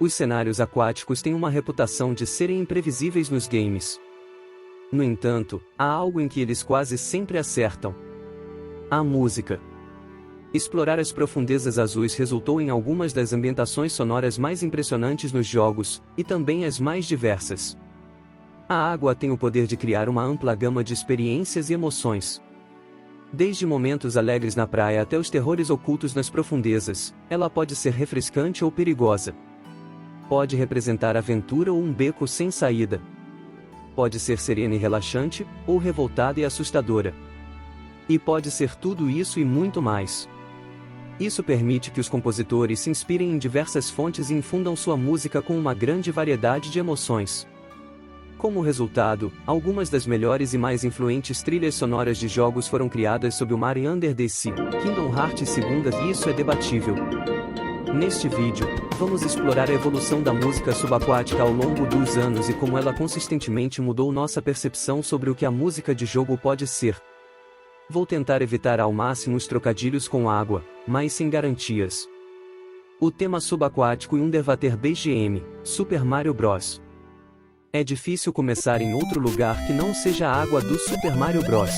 Os cenários aquáticos têm uma reputação de serem imprevisíveis nos games. No entanto, há algo em que eles quase sempre acertam: a música. Explorar as profundezas azuis resultou em algumas das ambientações sonoras mais impressionantes nos jogos, e também as mais diversas. A água tem o poder de criar uma ampla gama de experiências e emoções. Desde momentos alegres na praia até os terrores ocultos nas profundezas, ela pode ser refrescante ou perigosa. Pode representar aventura ou um beco sem saída. Pode ser serena e relaxante, ou revoltada e assustadora. E pode ser tudo isso e muito mais. Isso permite que os compositores se inspirem em diversas fontes e infundam sua música com uma grande variedade de emoções. Como resultado, algumas das melhores e mais influentes trilhas sonoras de jogos foram criadas sob o mar e Under the Sea, Kingdom Hearts 2, e isso é debatível. Neste vídeo, vamos explorar a evolução da música subaquática ao longo dos anos e como ela consistentemente mudou nossa percepção sobre o que a música de jogo pode ser. Vou tentar evitar ao máximo os trocadilhos com água, mas sem garantias. O tema subaquático e Underwater BGM, Super Mario Bros. É difícil começar em outro lugar que não seja a água do Super Mario Bros.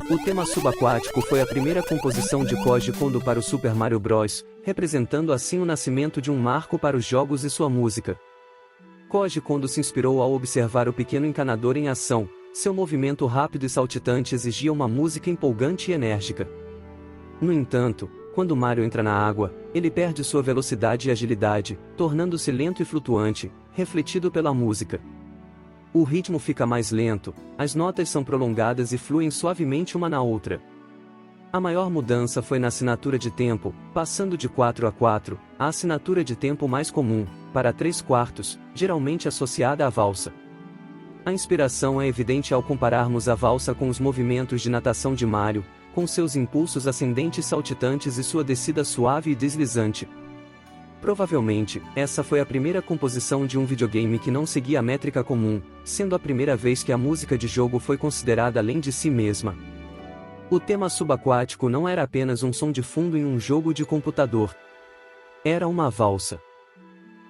O tema subaquático foi a primeira composição de Koji Kondo para o Super Mario Bros., representando assim o nascimento de um marco para os jogos e sua música. Koji Kondo se inspirou ao observar o pequeno encanador em ação. Seu movimento rápido e saltitante exigia uma música empolgante e enérgica. No entanto, quando Mario entra na água, ele perde sua velocidade e agilidade, tornando-se lento e flutuante, refletido pela música. O ritmo fica mais lento, as notas são prolongadas e fluem suavemente uma na outra. A maior mudança foi na assinatura de tempo, passando de 4/4, a assinatura de tempo mais comum, para 3/4, geralmente associada à valsa. A inspiração é evidente ao compararmos a valsa com os movimentos de natação de Mario, com seus impulsos ascendentes saltitantes e sua descida suave e deslizante. Provavelmente, essa foi a primeira composição de um videogame que não seguia a métrica comum, sendo a primeira vez que a música de jogo foi considerada além de si mesma. O tema subaquático não era apenas um som de fundo em um jogo de computador. Era uma valsa.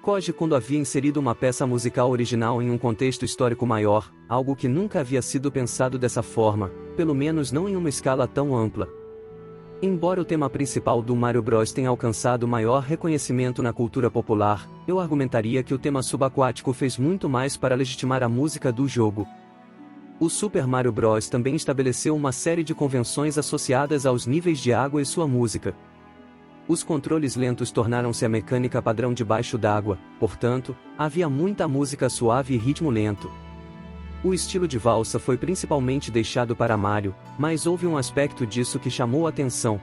Koji Kondo havia inserido uma peça musical original em um contexto histórico maior, algo que nunca havia sido pensado dessa forma, pelo menos não em uma escala tão ampla. Embora o tema principal do Mario Bros tenha alcançado maior reconhecimento na cultura popular, eu argumentaria que o tema subaquático fez muito mais para legitimar a música do jogo. O Super Mario Bros também estabeleceu uma série de convenções associadas aos níveis de água e sua música. Os controles lentos tornaram-se a mecânica padrão debaixo d'água, portanto, havia muita música suave e ritmo lento. O estilo de valsa foi principalmente deixado para Mario, mas houve um aspecto disso que chamou a atenção.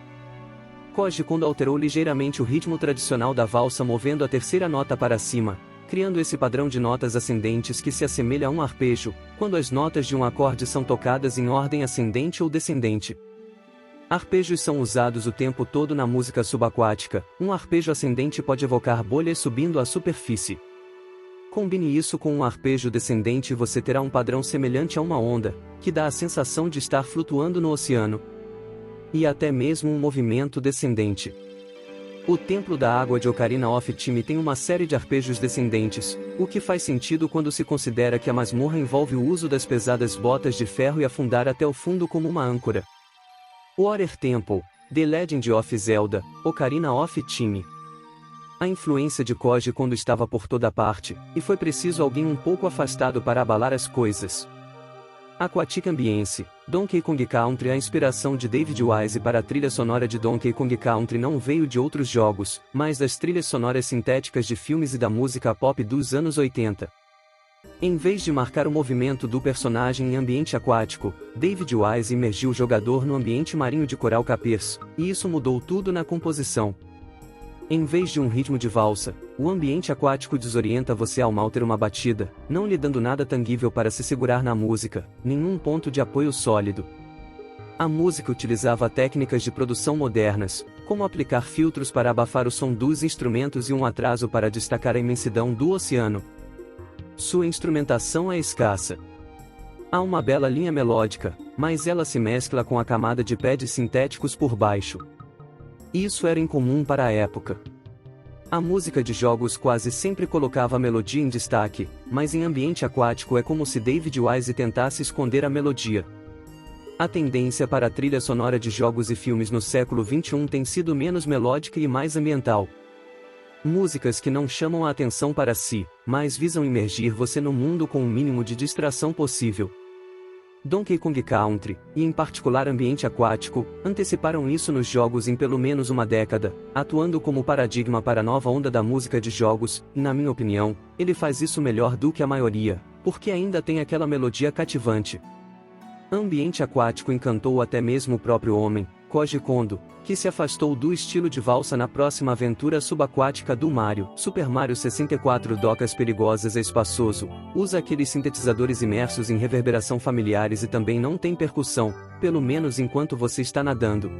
Koji Kondo alterou ligeiramente o ritmo tradicional da valsa movendo a terceira nota para cima, criando esse padrão de notas ascendentes que se assemelha a um arpejo, quando as notas de um acorde são tocadas em ordem ascendente ou descendente. Arpejos são usados o tempo todo na música subaquática. Um arpejo ascendente pode evocar bolhas subindo à superfície. Combine isso com um arpejo descendente e você terá um padrão semelhante a uma onda, que dá a sensação de estar flutuando no oceano. E até mesmo um movimento descendente. O Templo da Água de Ocarina of Time tem uma série de arpejos descendentes, o que faz sentido quando se considera que a masmorra envolve o uso das pesadas botas de ferro e afundar até o fundo como uma âncora. Water Temple, The Legend of Zelda, Ocarina of Time. A influência de Koji Kondo estava por toda parte, e foi preciso alguém um pouco afastado para abalar as coisas. Aquatic Ambience, Donkey Kong Country. A inspiração de David Wise para a trilha sonora de Donkey Kong Country não veio de outros jogos, mas das trilhas sonoras sintéticas de filmes e da música pop dos anos 80. Em vez de marcar o movimento do personagem em ambiente aquático, David Wise imergiu o jogador no ambiente marinho de Coral Capers, e isso mudou tudo na composição. Em vez de um ritmo de valsa, o ambiente aquático desorienta você ao mal ter uma batida, não lhe dando nada tangível para se segurar na música, nenhum ponto de apoio sólido. A música utilizava técnicas de produção modernas, como aplicar filtros para abafar o som dos instrumentos e um atraso para destacar a imensidão do oceano. Sua instrumentação é escassa. Há uma bela linha melódica, mas ela se mescla com a camada de pads sintéticos por baixo. Isso era incomum para a época. A música de jogos quase sempre colocava a melodia em destaque, mas em ambiente aquático é como se David Wise tentasse esconder a melodia. A tendência para a trilha sonora de jogos e filmes no século XXI tem sido menos melódica e mais ambiental. Músicas que não chamam a atenção para si, mas visam imergir você no mundo com o mínimo de distração possível. Donkey Kong Country, e em particular ambiente aquático, anteciparam isso nos jogos em pelo menos uma década, atuando como paradigma para a nova onda da música de jogos, e na minha opinião, ele faz isso melhor do que a maioria, porque ainda tem aquela melodia cativante. Ambiente aquático encantou até mesmo o próprio homem, Koji Kondo, que se afastou do estilo de valsa na próxima aventura subaquática do Mario. Super Mario 64 Docas Perigosas é espaçoso, usa aqueles sintetizadores imersos em reverberação familiares e também não tem percussão, pelo menos enquanto você está nadando.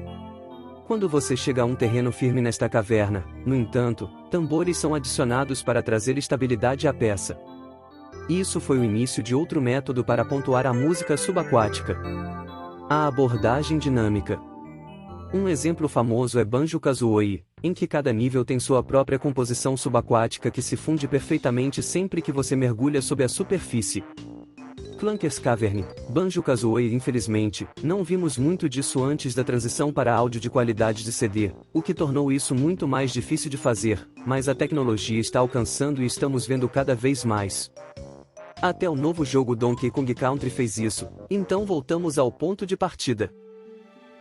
Quando você chega a um terreno firme nesta caverna, no entanto, tambores são adicionados para trazer estabilidade à peça. Isso foi o início de outro método para pontuar a música subaquática: a abordagem dinâmica. Um exemplo famoso é Banjo-Kazooie, em que cada nível tem sua própria composição subaquática que se funde perfeitamente sempre que você mergulha sob a superfície. Clunkers Cavern, Banjo-Kazooie. Infelizmente, não vimos muito disso antes da transição para áudio de qualidade de CD, o que tornou isso muito mais difícil de fazer, mas a tecnologia está alcançando e estamos vendo cada vez mais. Até o novo jogo Donkey Kong Country fez isso, então voltamos ao ponto de partida.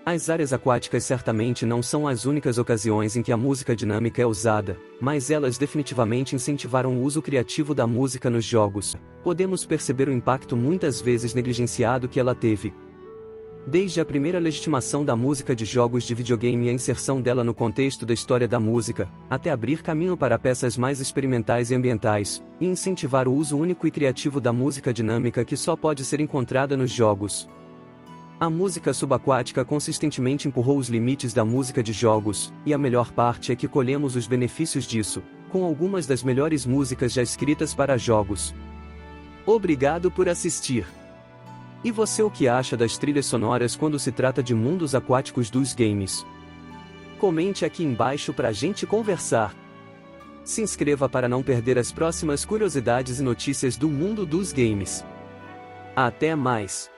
As áreas aquáticas certamente não são as únicas ocasiões em que a música dinâmica é usada, mas elas definitivamente incentivaram o uso criativo da música nos jogos. Podemos perceber o impacto muitas vezes negligenciado que ela teve. Desde a primeira legitimação da música de jogos de videogame e a inserção dela no contexto da história da música, até abrir caminho para peças mais experimentais e ambientais, e incentivar o uso único e criativo da música dinâmica que só pode ser encontrada nos jogos. A música subaquática consistentemente empurrou os limites da música de jogos, e a melhor parte é que colhemos os benefícios disso, com algumas das melhores músicas já escritas para jogos. Obrigado por assistir! E você, o que acha das trilhas sonoras quando se trata de mundos aquáticos dos games? Comente aqui embaixo pra gente conversar. Se inscreva para não perder as próximas curiosidades e notícias do mundo dos games. Até mais!